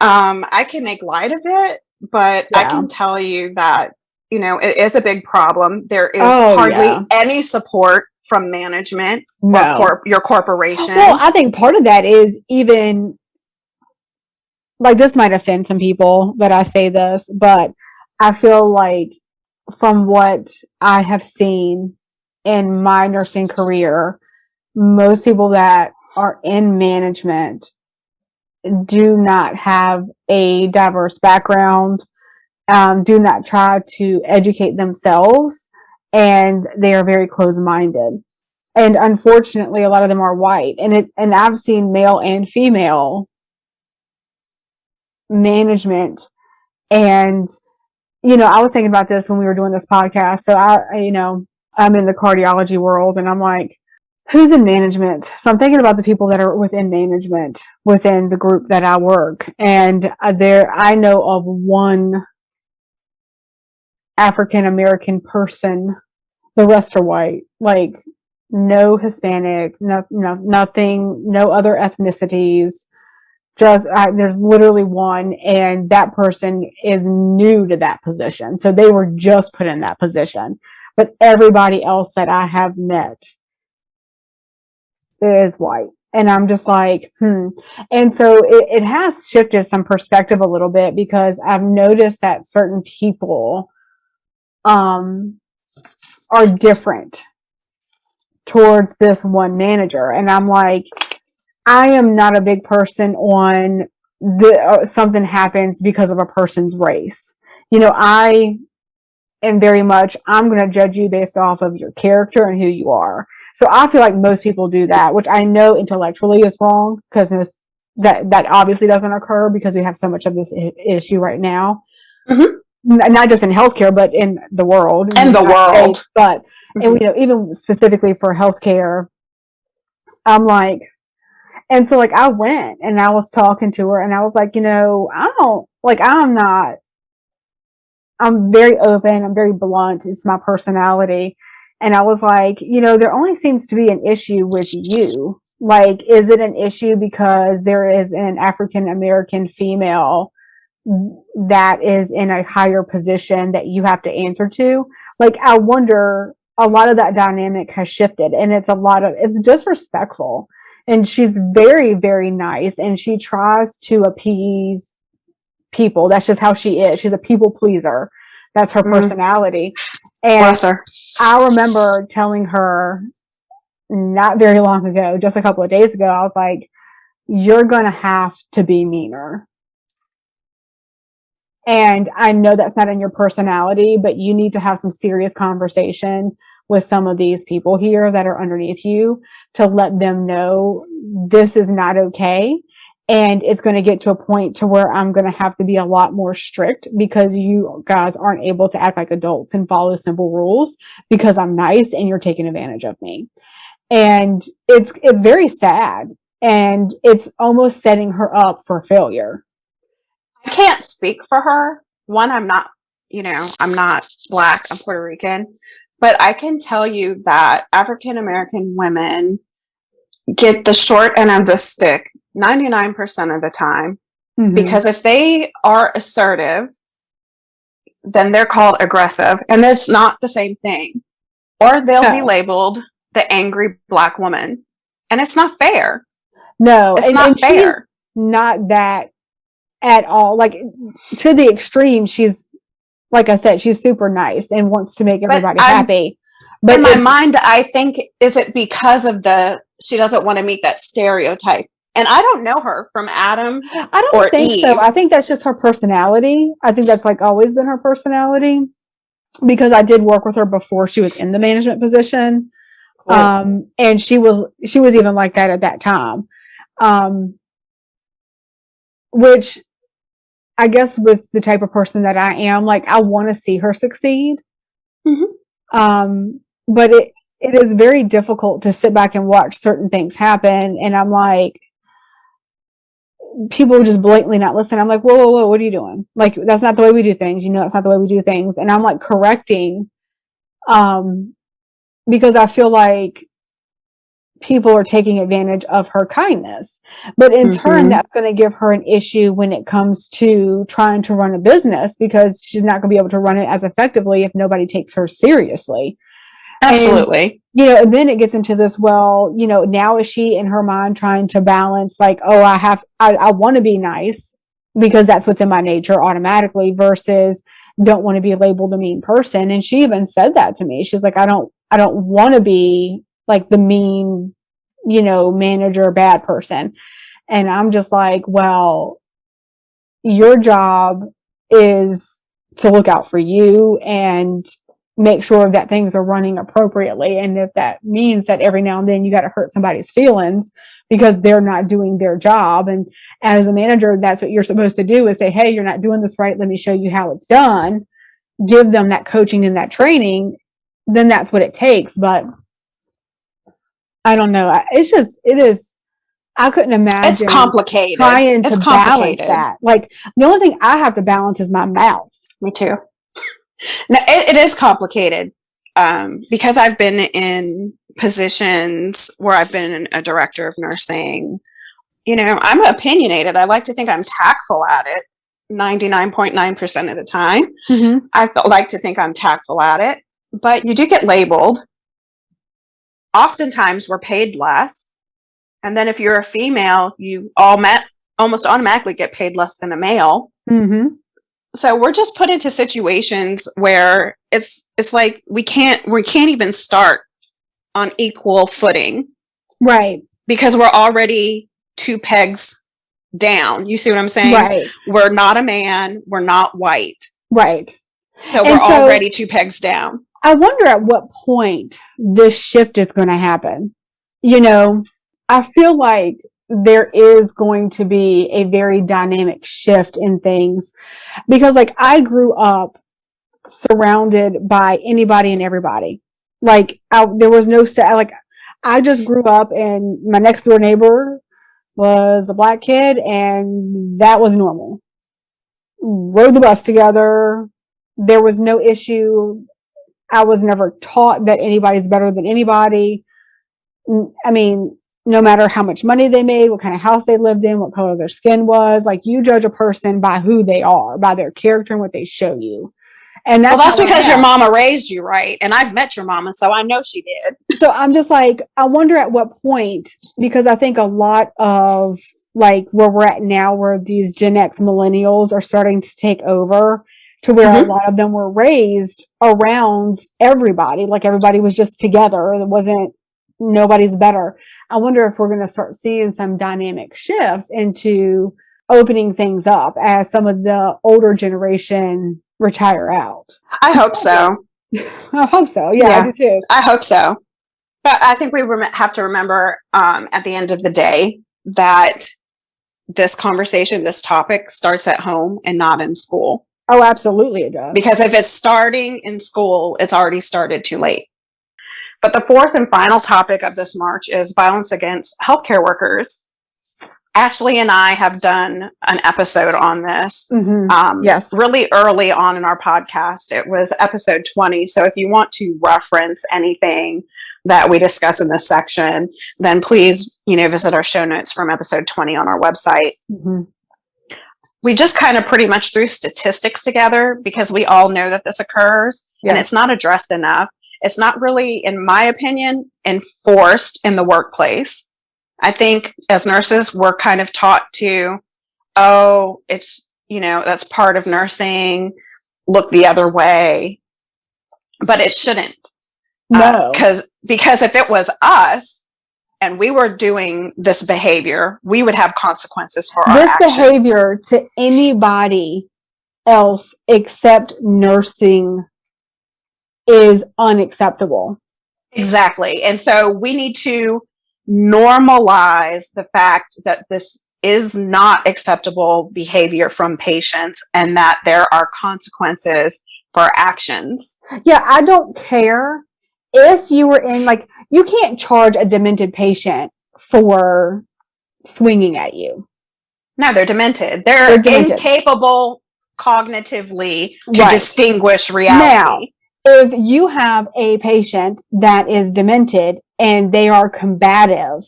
[SPEAKER 1] I can make light of it, but I can tell you that, it is a big problem. There is hardly any support from management or your corporation.
[SPEAKER 2] Well, I think part of that is even, like, this might offend some people that I say this, but I feel like from what I have seen in my nursing career, most people that are in management do not have a diverse background, do not try to educate themselves, and they are very closed-minded. And unfortunately, a lot of them are white. And I've seen male and female management. And, I was thinking about this when we were doing this podcast. So I'm in the cardiology world, and I'm like, who's in management? So I'm thinking about the people that are within management, within the group that I work. And I know of one African American person. The rest are white. Like, no Hispanic, nothing, no other ethnicities. Just there's literally one, and that person is new to that position. So they were just put in that position. But everybody else that I have met is white. And I'm just like, And so it has shifted some perspective a little bit, because I've noticed that certain people are different towards this one manager. And I'm like, I am not a big person on something happens because of a person's race. I am very much, I'm going to judge you based off of your character and who you are. So I feel like most people do that, which I know intellectually is wrong, because that obviously doesn't occur because we have so much of this issue right now. Mm-hmm. Not just in healthcare, but in the world.
[SPEAKER 1] And the world.
[SPEAKER 2] States, but, mm-hmm. And even specifically for healthcare, I'm like, and so like I went and I was talking to her and I was like, I'm very open, I'm very blunt, it's my personality. And I was like, there only seems to be an issue with you. Like, is it an issue because there is an African American female that is in a higher position that you have to answer to? Like, I wonder, a lot of that dynamic has shifted, and it's disrespectful. And she's very, very nice, and she tries to appease people. That's just how she is. She's a people pleaser. That's her personality. And
[SPEAKER 1] bless her.
[SPEAKER 2] I remember telling her not very long ago, just a couple of days ago, I was like, you're going to have to be meaner. And I know that's not in your personality, but you need to have some serious conversation with some of these people here that are underneath you to let them know this is not okay. And it's going to get to a point to where I'm going to have to be a lot more strict because you guys aren't able to act like adults and follow simple rules because I'm nice and you're taking advantage of me. And it's very sad, and it's almost setting her up for failure.
[SPEAKER 1] I can't speak for her. One, I'm not Black, I'm Puerto Rican, but I can tell you that African American women get the short end of the stick 99% of the time, because if they are assertive, then they're called aggressive, and it's not the same thing. Or they'll be labeled the angry Black woman, and it's not fair.
[SPEAKER 2] No,
[SPEAKER 1] it's not fair.
[SPEAKER 2] Not that at all. Like, to the extreme, she's, like I said, she's super nice and wants to make everybody happy.
[SPEAKER 1] But in my mind, I think, is it because of she doesn't want to meet that stereotype? And I don't know her from Adam
[SPEAKER 2] I don't think Eve. So. I think that's just her personality. I think that's like always been her personality, because I did work with her before she was in the management position. Cool. And she was even like that at that time. Which I guess with the type of person that I am, like, I want to see her succeed. But it is very difficult to sit back and watch certain things happen. And I'm like, people just blatantly not listen. I'm like, whoa, what are you doing? Like, that's not the way we do things. That's not the way we do things. And I'm like correcting, because I feel like people are taking advantage of her kindness. But in turn, that's going to give her an issue when it comes to trying to run a business, because she's not going to be able to run it as effectively if nobody takes her seriously.
[SPEAKER 1] Absolutely.
[SPEAKER 2] And then it gets into this, well, now is she in her mind trying to balance, like, oh, I want to be nice because that's what's in my nature automatically, versus don't want to be labeled a mean person. And she even said that to me. She's like, I don't want to be like the mean, manager, bad person. And I'm just like, well, your job is to look out for you and make sure that things are running appropriately. And if that means that every now and then you got to hurt somebody's feelings because they're not doing their job, and as a manager, that's what you're supposed to do, is say, hey, you're not doing this right. Let me show you how it's done. Give them that coaching and that training. Then that's what it takes. But I don't know. It is. I couldn't imagine.
[SPEAKER 1] It's complicated.
[SPEAKER 2] Trying to balance that. Like, the only thing I have to balance is my mouth.
[SPEAKER 1] Me too. No, it is complicated, because I've been in positions where I've been a director of nursing. I'm opinionated. I like to think I'm tactful at it 99.9% of the time. I like to think I'm tactful at it, but you do get labeled. Oftentimes we're paid less. And then if you're a female, you almost automatically get paid less than a male. So we're just put into situations where it's like we can't even start on equal footing.
[SPEAKER 2] Right.
[SPEAKER 1] Because we're already 2 pegs down. You see what I'm saying?
[SPEAKER 2] Right.
[SPEAKER 1] We're not a man, we're not white.
[SPEAKER 2] Right.
[SPEAKER 1] So we're already 2 pegs down.
[SPEAKER 2] I wonder at what point this shift is going to happen. You know, I feel like there is going to be a very dynamic shift in things because like I grew up surrounded by anybody and everybody. Like there was no like I just grew up and my next door neighbor was a black kid and that was normal. Rode the bus together. There was no issue. I was never taught that anybody's better than anybody. I mean, no matter how much money they made, what kind of house they lived in, what color their skin was, like you judge a person by who they are, by their character and what they show you. And
[SPEAKER 1] that's because your mama raised you right. And I've met your mama, so I know she did.
[SPEAKER 2] So I'm just like, I wonder at what point, because I think a lot of like where we're at now, where these Gen X millennials are starting to take over, to where a lot of them were raised around everybody, like everybody was just together. It wasn't, nobody's better. I wonder if we're going to start seeing some dynamic shifts into opening things up as some of the older generation retire out.
[SPEAKER 1] I hope so.
[SPEAKER 2] I hope so. Yeah, I do too.
[SPEAKER 1] I hope so. But I think we have to remember at the end of the day that this conversation, this topic starts at home and not in school.
[SPEAKER 2] Oh, absolutely it does.
[SPEAKER 1] Because if it's starting in school, it's already started too late. But the fourth and final topic of this March is violence against healthcare workers. Ashley and I have done an episode on this.
[SPEAKER 2] Yes.
[SPEAKER 1] Really early on in our podcast. It was episode 20. So if you want to reference anything that we discuss in this section, then please, visit our show notes from episode 20 on our website. We just kind of pretty much threw statistics together because we all know that this occurs and it's not addressed enough. It's not really, in my opinion, enforced in the workplace. I think as nurses, we're kind of taught to, it's, that's part of nursing, look the other way. But it shouldn't.
[SPEAKER 2] No.
[SPEAKER 1] Because if it was us and we were doing this behavior, we would have consequences for our actions. This
[SPEAKER 2] behavior to anybody else except nursing is unacceptable.
[SPEAKER 1] Exactly. And so we need to normalize the fact that this is not acceptable behavior from patients and that there are consequences for actions.
[SPEAKER 2] Yeah, I don't care if you were in, like, you can't charge a demented patient for swinging at you.
[SPEAKER 1] No, they're demented. They're incapable cognitively to distinguish reality.
[SPEAKER 2] Now, if you have a patient that is demented and they are combative,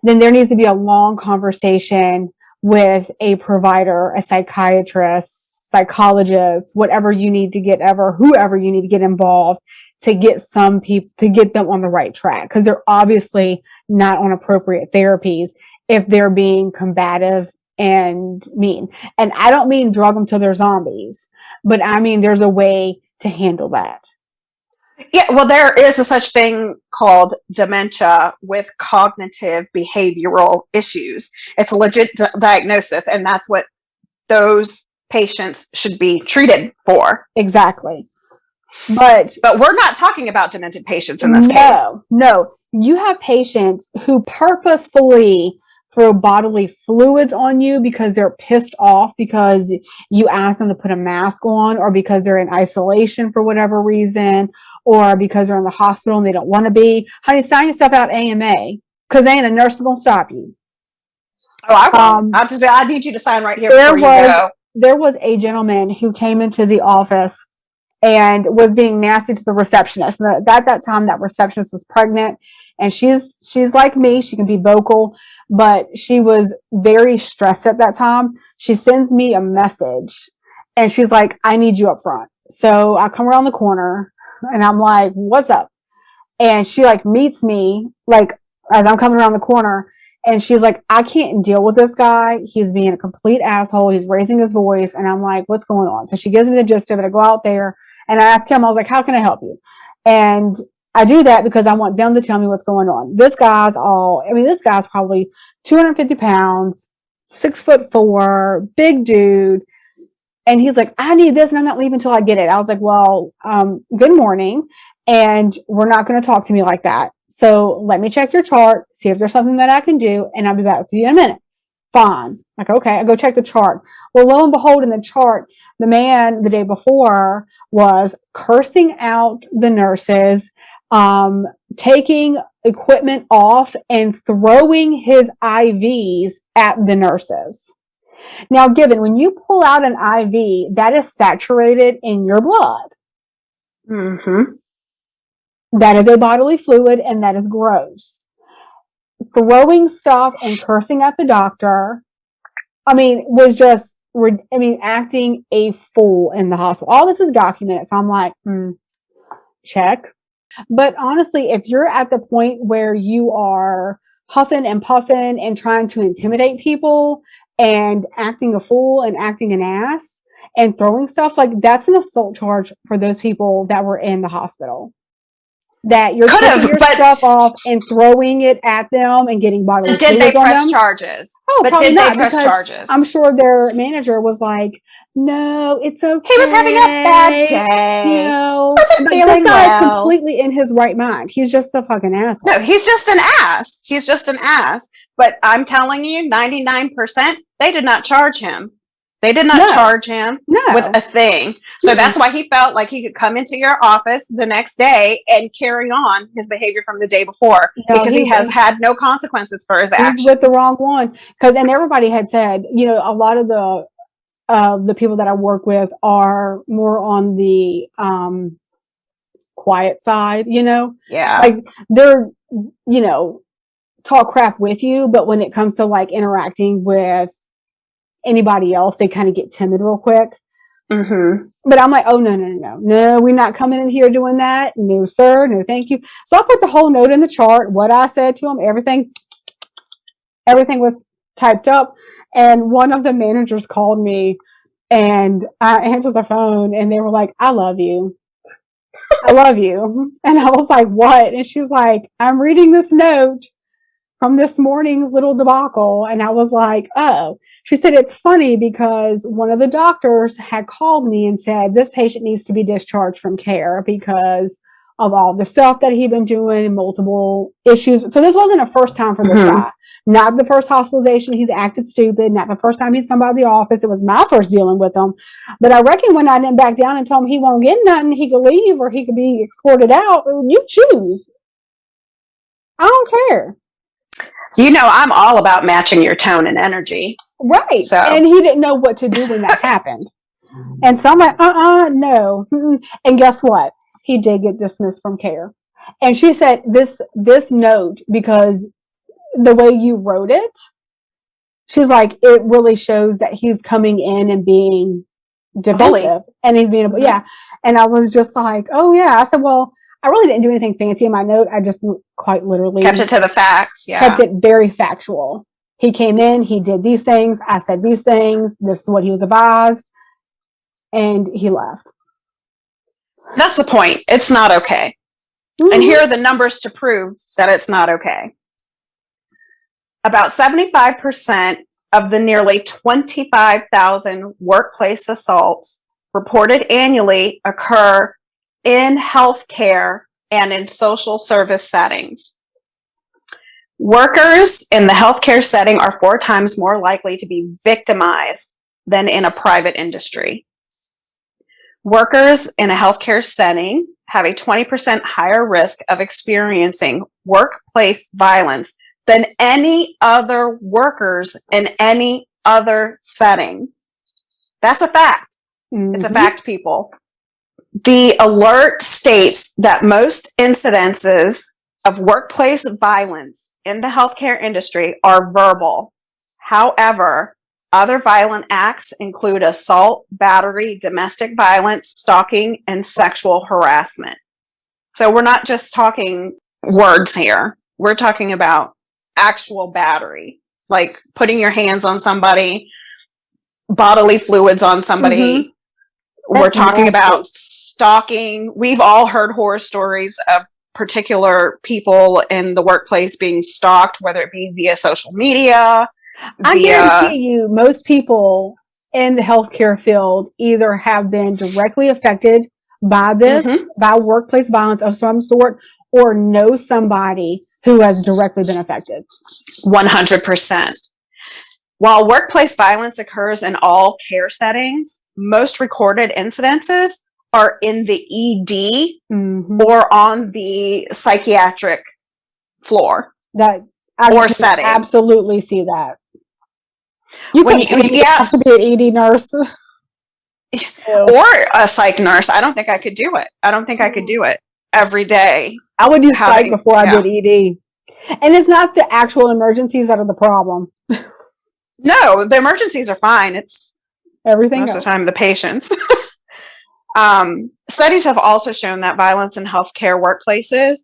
[SPEAKER 2] then there needs to be a long conversation with a provider, a psychiatrist, psychologist, whatever you need to get, whoever you need to get involved to get some people, to get them on the right track. Because they're obviously not on appropriate therapies if they're being combative and mean. And I don't mean drug them till they're zombies, but I mean there's a way to handle that.
[SPEAKER 1] Yeah, well, there is a such thing called dementia with cognitive behavioral issues. It's a legit diagnosis, and that's what those patients should be treated for.
[SPEAKER 2] Exactly. But
[SPEAKER 1] we're not talking about demented patients in this case.
[SPEAKER 2] No. You have patients who purposefully throw bodily fluids on you because they're pissed off because you asked them to put a mask on, or because they're in isolation for whatever reason, or because they're in the hospital and they don't want to be. Honey, sign yourself out AMA, because ain't a nurse going to stop you.
[SPEAKER 1] Oh, I won't. I need you to sign right here before you go.
[SPEAKER 2] There was a gentleman who came into the office and was being nasty to the receptionist. And at that time, that receptionist was pregnant, and she's like me. She can be vocal, but she was very stressed at that time. She sends me a message, and she's like, "I need you up front." So I come around the corner, and I'm like, "What's up?" And she like meets me like as I'm coming around the corner, And she's like, I can't deal with this guy. He's being a complete asshole. He's raising his voice. And I'm like, what's going on? So she gives me the gist of it. I go out there and I ask him, I was like, how can I help you? And I do that because I want them to tell me what's going on. This guy's probably 250 pounds, 6'4", big dude. And he's like, I need this and I'm not leaving until I get it. I was like, well, good morning. And we're not going to talk to me like that. So let me check your chart, see if there's something that I can do, and I'll be back with you in a minute. Fine. Like, okay, I go check the chart. Well, lo and behold, in the chart, the man the day before was cursing out the nurses, taking equipment off and throwing his IVs at the nurses. Now, given when you pull out an IV, that is saturated in your blood.
[SPEAKER 1] Mm-hmm.
[SPEAKER 2] That is a bodily fluid, and that is gross. Throwing stuff and cursing at the doctor, was just, acting a fool in the hospital. All this is documented, so I'm like, check. But honestly, if you're at the point where you are huffing and puffing and trying to intimidate people and acting a fool and acting an ass and throwing stuff, like, that's an assault charge for those people that were in the hospital. That you're taking your stuff off and throwing it at them and getting bodily fluids on them. Did they press
[SPEAKER 1] charges?
[SPEAKER 2] Oh, but did they press charges? I'm sure their manager was like, no, it's okay.
[SPEAKER 1] He was having a bad day.
[SPEAKER 2] But this guy is completely in his right mind. He's just a fucking asshole.
[SPEAKER 1] No, he's just an ass. He's just an ass. But I'm telling you, 99%, they did not charge him. They did not charge him with a thing. So that's why he felt like he could come into your office the next day and carry on his behavior from the day before, because he has had no consequences for his actions.
[SPEAKER 2] He's with the wrong one. And everybody had said, a lot of the people that I work with are more on the quiet side,
[SPEAKER 1] Yeah.
[SPEAKER 2] Like, they're, talk crap with you, but when it comes to like interacting with anybody else, they kind of get timid real quick.
[SPEAKER 1] Mm-hmm.
[SPEAKER 2] But I'm like, oh, no, we're not coming in here doing that. No, sir. No, thank you. So I put the whole note in the chart, what I said to him, everything was typed up. And one of the managers called me and I answered the phone and they were like, I love you. I love you. And I was like, what? And she's like, I'm reading this note from this morning's little debacle. And I was like, oh. She said, it's funny because one of the doctors had called me and said, this patient needs to be discharged from care because of all the stuff that he'd been doing, multiple issues. So this wasn't a first time for this guy. Not the first hospitalization. He's acted stupid. Not the first time he's come by the office. It was my first dealing with him. But I reckon when I didn't back down and told him he won't get nothing, he could leave or he could be escorted out. You choose. I don't care.
[SPEAKER 1] I'm all about matching your tone and energy.
[SPEAKER 2] Right. So. And he didn't know what to do when that happened. And so I'm like, no. And guess what? He did get dismissed from care. And she said this note, because the way you wrote it, she's like, it really shows that he's coming in and being defensive. And he's being, And I was just like, oh yeah. I said, well, I really didn't do anything fancy in my note. I just quite literally
[SPEAKER 1] kept it to the facts. Yeah.
[SPEAKER 2] Kept it very factual. He came in, he did these things, I said these things, this is what he was advised, and he left.
[SPEAKER 1] That's the point. It's not okay. Mm-hmm. And here are the numbers to prove that it's not okay. About 75% of the nearly 25,000 workplace assaults reported annually occur in healthcare and in social service settings. Workers in the healthcare setting are 4 times more likely to be victimized than in a private industry. Workers in a healthcare setting have a 20% higher risk of experiencing workplace violence than any other workers in any other setting. That's a fact. Mm-hmm. It's a fact, people. The alert states that most incidences of workplace violence in the healthcare industry are verbal. However, other violent acts include assault, battery, domestic violence, stalking, and sexual harassment. So we're not just talking words here. We're talking about actual battery, like putting your hands on somebody, bodily fluids on somebody. We're talking about stalking. We've all heard horror stories of particular people in the workplace being stalked, whether it be via social media.
[SPEAKER 2] I guarantee you, most people in the healthcare field either have been directly affected by this, by workplace violence of some sort, or know somebody who has directly been affected.
[SPEAKER 1] 100%. While workplace violence occurs in all care settings, most recorded incidences are in the ED or on the psychiatric floor or setting.
[SPEAKER 2] Absolutely see that. You have to be an ED nurse.
[SPEAKER 1] Or a psych nurse. I don't think I could do it. I don't think I could do it every day.
[SPEAKER 2] I would do psych before I did ED. And it's not the actual emergencies that are the problem.
[SPEAKER 1] No, the emergencies are fine. It's
[SPEAKER 2] everything
[SPEAKER 1] most of the time the patients. Studies have also shown that violence in healthcare workplaces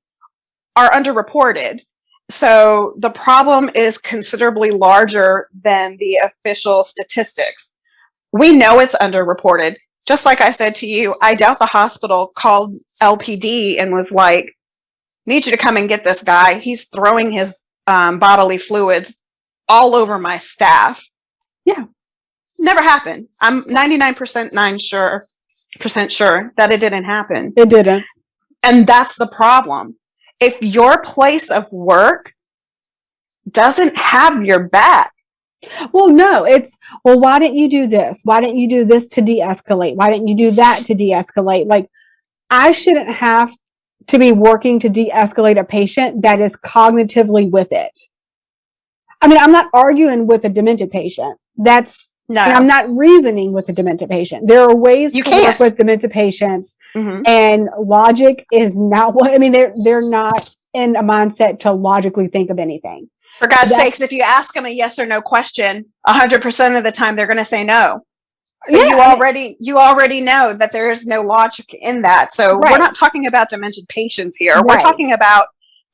[SPEAKER 1] are underreported. So the problem is considerably larger than the official statistics. We know it's underreported. Just like I said to you, I doubt the hospital called LPD and was like, need you to come and get this guy. He's throwing his bodily fluids all over my staff.
[SPEAKER 2] Yeah.
[SPEAKER 1] Never happened. I'm 99% sure that it didn't happen.
[SPEAKER 2] It didn't.
[SPEAKER 1] And that's the problem. If your place of work doesn't have your back.
[SPEAKER 2] Well, no, it's, well, why didn't you do this? Why didn't you do this to de-escalate? Why didn't you do that to de-escalate? Like, I shouldn't have to be working to de-escalate a patient that is cognitively with it. I mean, I'm not arguing with a demented patient. And I'm not reasoning with a demented patient. There are ways to work with demented patients, and logic is not what, I mean, they're not in a mindset to logically think of anything.
[SPEAKER 1] For God's sakes, if you ask them a yes or no question, 100% of the time they're going to say no. So you already know that there is no logic in that. So we're not talking about demented patients here. We're talking about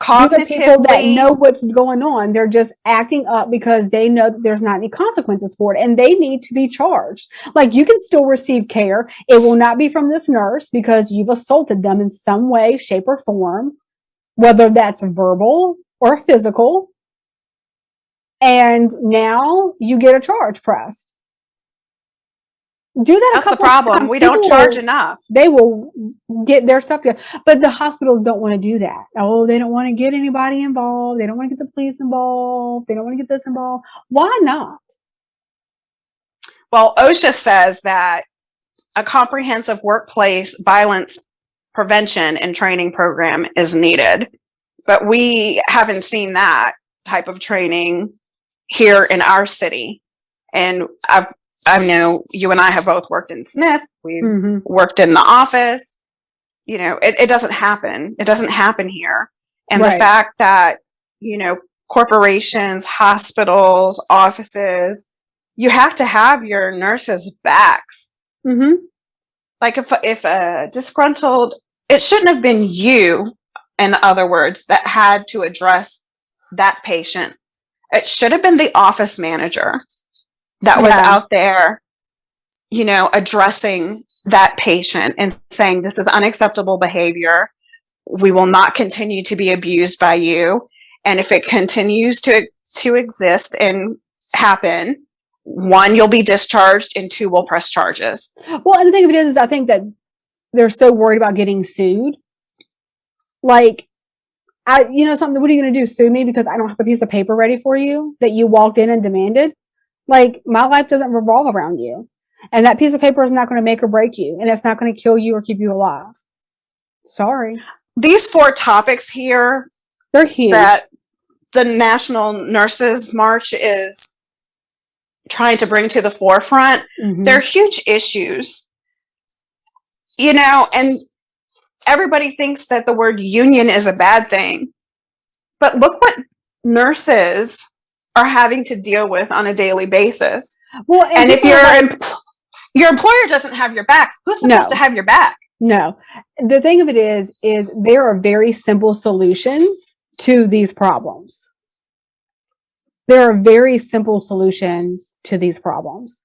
[SPEAKER 1] cognitively.
[SPEAKER 2] These are people that know what's going on. They're just acting up because they know that there's not any consequences for it, and they need to be charged. Like, you can still receive care. It will not be from this nurse because you've assaulted them in some way, shape, or form, whether that's verbal or physical. And now you get a charge pressed. Do that.
[SPEAKER 1] That's the problem. We don't charge enough.
[SPEAKER 2] They will get their stuff together. But the hospitals don't want to do that. Oh, they don't want to get anybody involved. They don't want to get the police involved. They don't want to get this involved. Why not?
[SPEAKER 1] Well, OSHA says that a comprehensive workplace violence prevention and training program is needed. But we haven't seen that type of training here in our city. And I know you and I have both worked in SNF. We've worked in the office. You know, it doesn't happen. It doesn't happen here. And the fact that, you know, corporations, hospitals, offices, you have to have your nurses' backs. Like if a disgruntled, it shouldn't have been you, in other words, that had to address that patient. It should have been the office manager that was out there, you know, addressing that patient and saying, this is unacceptable behavior. We will not continue to be abused by you. And if it continues to exist and happen, 1, you'll be discharged, and 2, we'll press charges.
[SPEAKER 2] Well, and the thing of it is I think that they're so worried about getting sued. Like, you know something, what are you going to do? Sue me because I don't have a piece of paper ready for you that you walked in and demanded? Like, my life doesn't revolve around you. And that piece of paper is not going to make or break you. And it's not going to kill you or keep you alive. Sorry.
[SPEAKER 1] These 4 topics here,
[SPEAKER 2] they're huge.
[SPEAKER 1] That the National Nurses March is trying to bring to the forefront, they're huge issues. You know, and everybody thinks that the word union is a bad thing. But look what nurses are having to deal with on a daily basis. Well, and if your employer doesn't have your back, who's supposed to have your back?
[SPEAKER 2] No. The thing of it is there are very simple solutions to these problems. There are very simple solutions to these problems.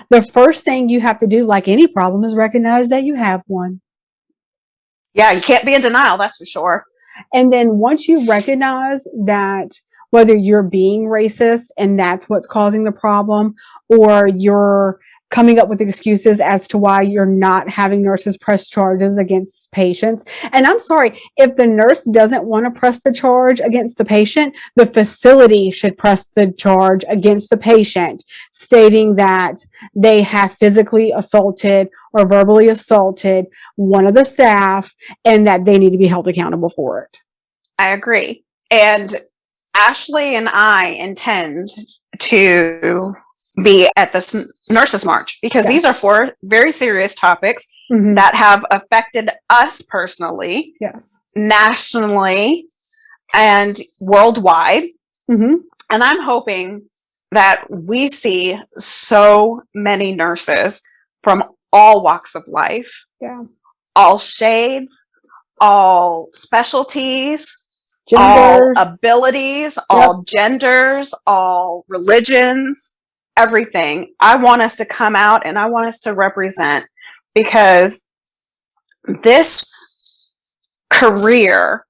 [SPEAKER 2] The first thing you have to do, like any problem, is recognize that you have one.
[SPEAKER 1] Yeah, you can't be in denial, that's for sure.
[SPEAKER 2] And then once you recognize that whether you're being racist and that's what's causing the problem, or you're coming up with excuses as to why you're not having nurses press charges against patients. And I'm sorry, if the nurse doesn't want to press the charge against the patient, the facility should press the charge against the patient, stating that they have physically assaulted or verbally assaulted one of the staff and that they need to be held accountable for it.
[SPEAKER 1] I agree. And Ashley and I intend to be at this nurses march because these are 4 very serious topics that have affected us personally, nationally, and worldwide. And I'm hoping that we see so many nurses from all walks of life, all shades, all specialties, all abilities, all genders, all religions, everything. I want us to come out and I want us to represent, because this career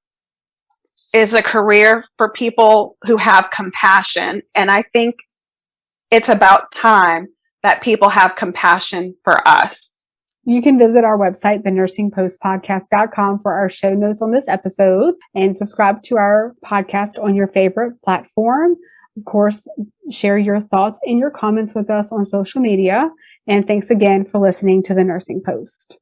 [SPEAKER 1] is a career for people who have compassion. And I think it's about time that people have compassion for us.
[SPEAKER 2] You can visit our website, thenursingpostpodcast.com, for our show notes on this episode, and subscribe to our podcast on your favorite platform. Of course, share your thoughts and your comments with us on social media. And thanks again for listening to The Nursing Post.